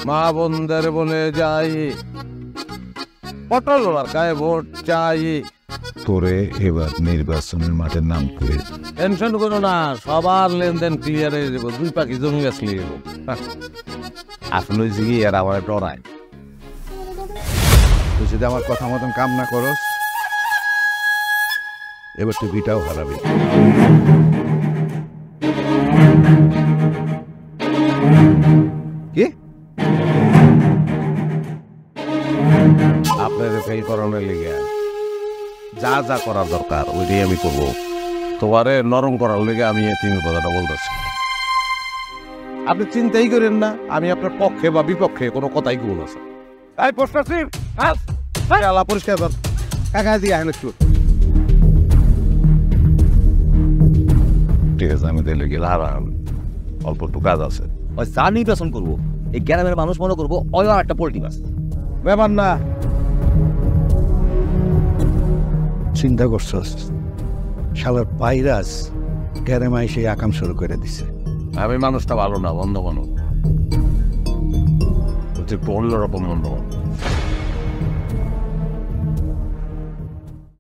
মা বোনদের বলে যাই, পটল গায়ে ভোট চাই। তোরে এবার নির্বাচনের মাঠে নাম করে টেনশন করো না, সবার লেনদেন ক্লিয়ার হয়ে যাবো। 2 পাখি জমি আসলে আসলে জিগি আর আমার ডরায়। তুই যদি আমার কথা মতন কাম না করস, এবার তুই ভিটাও হারাবি। কি আপনার ফেল করানোর লেগে যা যা করা দরকার ওইটাই আমি করবো। তোমারে নরম করার লেগে আমি তুমি কথাটা বলতেছি। আপনি চিন্তাই করেন না, আমি আপনার পক্ষে বা বিপক্ষে কোনো কথাই বলব না। এই পোস্টার সিট আলা পরিষ্কার কর, কাকা দিয়ে আহেন একটু। ঠিক আছে, আমি দিলে গেলে আর অল্প একটু কাজ আছে। ওই যা নির্বাচন করবো, এই গ্রামের মানুষ মনে করবো ওই আর একটা পোল্ট্রি মাছ। ব্যাপার না, চিন্তা করছস শালার ভাইরাস গ্যারেমাই সেই আকাম শুরু করে দিছে। আমি মানুষটা ভালো না, বন্ধ মানুষ একটু অন্যরকম বন্ধ মানুষ।